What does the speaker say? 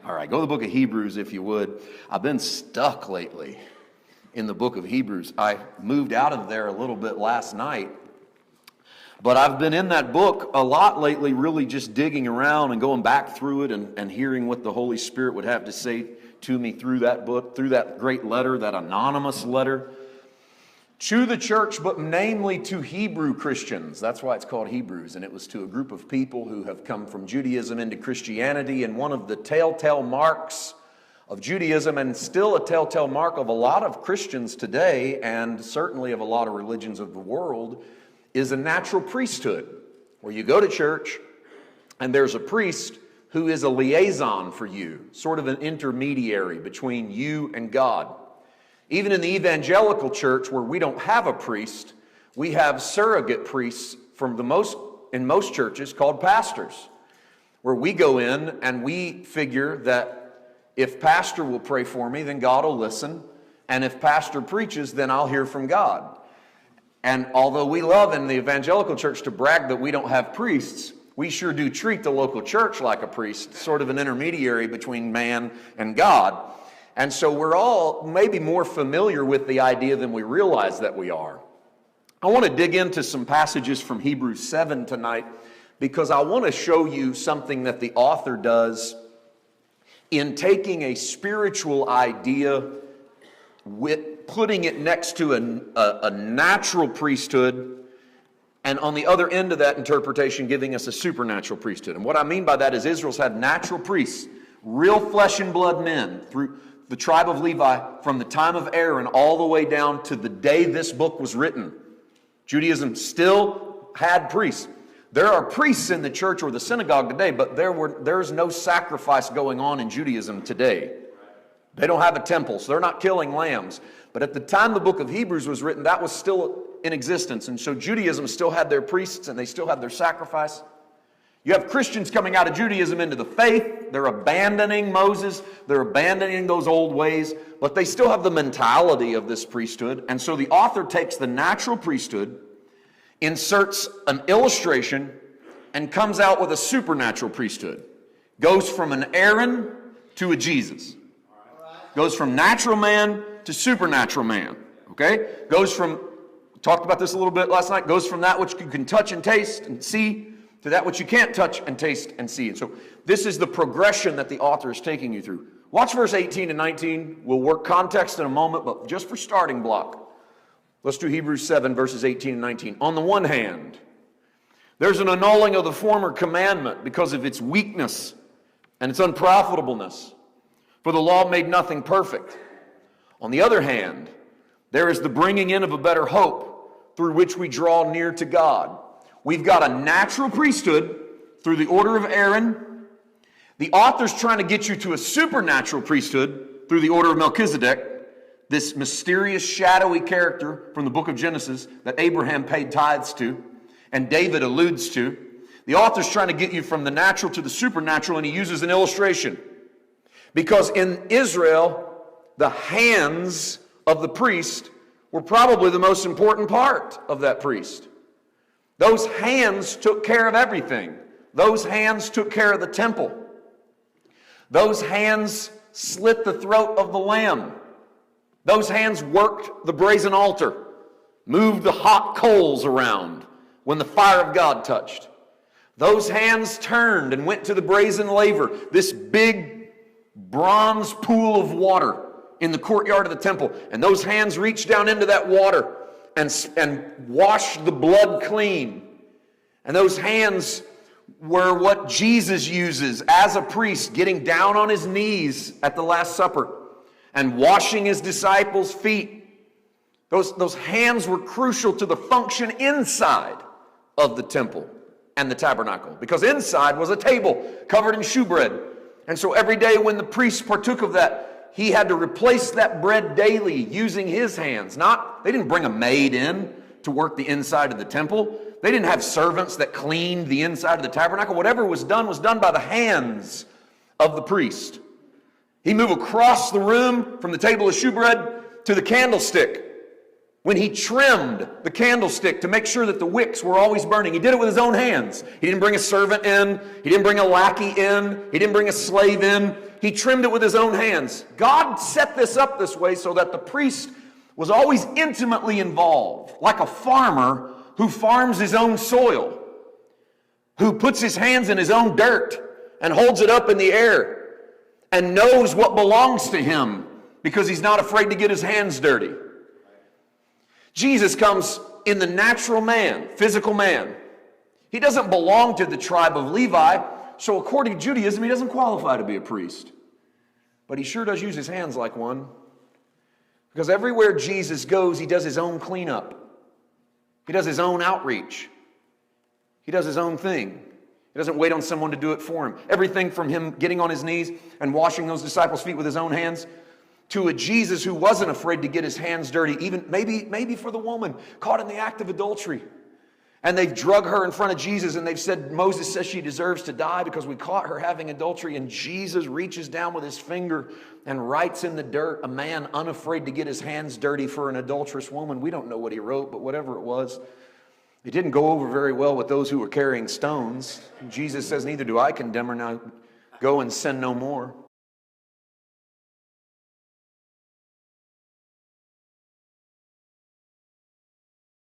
All right, go to the book of Hebrews if you would. I've been stuck lately in the book of Hebrews. I moved out of there a little bit last night, but I've been in that book a lot lately, really just digging around and going back through it and hearing what the Holy Spirit would have to say to me through that book, through that great letter, that anonymous letter to the church, but namely to Hebrew Christians. That's why it's called Hebrews, and it was to a group of people who have come from Judaism into Christianity, and one of the telltale marks of Judaism, and still a telltale mark of a lot of Christians today, and certainly of a lot of religions of the world, is a natural priesthood, where you go to church, and there's a priest who is a liaison for you, sort of an intermediary between you and God. Even in the evangelical church, where we don't have a priest, we have surrogate priests in most churches called pastors, where we go in and we figure that if pastor will pray for me, then God will listen, and if pastor preaches, then I'll hear from God. And although we love in the evangelical church to brag that we don't have priests, we sure do treat the local church like a priest, sort of an intermediary between man and God. And so we're all maybe more familiar with the idea than we realize that we are. I want to dig into some passages from Hebrews 7 tonight, because I want to show you something that the author does in taking a spiritual idea, with putting it next to a natural priesthood, and on the other end of that interpretation, giving us a supernatural priesthood. And what I mean by that is Israel's had natural priests, real flesh and blood men, through the tribe of Levi, from the time of Aaron all the way down to the day this book was written. Judaism still had priests. There are priests in the church or the synagogue today, but there's no sacrifice going on in Judaism today. They don't have a temple, so they're not killing lambs. But at the time the book of Hebrews was written, that was still in existence. And so Judaism still had their priests, and they still had their sacrifice. You have Christians coming out of Judaism into the faith. They're abandoning Moses. They're abandoning those old ways, but they still have the mentality of this priesthood. And so the author takes the natural priesthood, inserts an illustration, and comes out with a supernatural priesthood. Goes from an Aaron to a Jesus. Goes from natural man to supernatural man. Okay? Goes from, talked about this a little bit last night, goes from that which you can touch and taste and see to that which you can't touch and taste and see. And so this is the progression that the author is taking you through. Watch verse 18 and 19. We'll work context in a moment, but just for starting block, let's do Hebrews 7, verses 18 and 19. On the one hand, there's an annulling of the former commandment because of its weakness and its unprofitableness, for the law made nothing perfect. On the other hand, there is the bringing in of a better hope through which we draw near to God. We've got a natural priesthood through the order of Aaron. The author's trying to get you to a supernatural priesthood through the order of Melchizedek, this mysterious, shadowy character from the book of Genesis that Abraham paid tithes to and David alludes to. The author's trying to get you from the natural to the supernatural, and he uses an illustration. Because in Israel, the hands of the priest were probably the most important part of that priest. Those hands took care of everything. Those hands took care of the temple. Those hands slit the throat of the lamb. Those hands worked the brazen altar, moved the hot coals around when the fire of God touched. Those hands turned and went to the brazen laver, this big bronze pool of water in the courtyard of the temple. And those hands reached down into that water and washed the blood clean. And those hands were what Jesus uses as a priest, getting down on his knees at the Last Supper and washing his disciples' feet. Those hands were crucial to the function inside of the temple and the tabernacle, because inside was a table covered in shewbread. And so every day when the priest partook of that, he had to replace that bread daily using his hands. They didn't bring a maid in to work the inside of the temple. They didn't have servants that cleaned the inside of the tabernacle. Whatever was done by the hands of the priest. He'd move across the room from the table of shewbread to the candlestick, When he trimmed the candlestick to make sure that the wicks were always burning. He did it with his own hands. He didn't bring a servant in. He didn't bring a lackey in. He didn't bring a slave in. He trimmed it with his own hands. God set this up this way so that the priest was always intimately involved, like a farmer who farms his own soil, who puts his hands in his own dirt and holds it up in the air and knows what belongs to him because he's not afraid to get his hands dirty. Jesus comes in the natural man, physical man. He doesn't belong to the tribe of Levi, so according to Judaism, he doesn't qualify to be a priest. But he sure does use his hands like one. Because everywhere Jesus goes, he does his own cleanup. He does his own outreach. He does his own thing. He doesn't wait on someone to do it for him. Everything from him getting on his knees and washing those disciples' feet with his own hands to a Jesus who wasn't afraid to get his hands dirty, even maybe for the woman caught in the act of adultery. And they've drug her in front of Jesus and they've said, Moses says she deserves to die because we caught her having adultery. And Jesus reaches down with his finger and writes in the dirt, a man unafraid to get his hands dirty for an adulterous woman. We don't know what he wrote, but whatever it was, it didn't go over very well with those who were carrying stones. Jesus says, neither do I condemn her, now go and sin no more.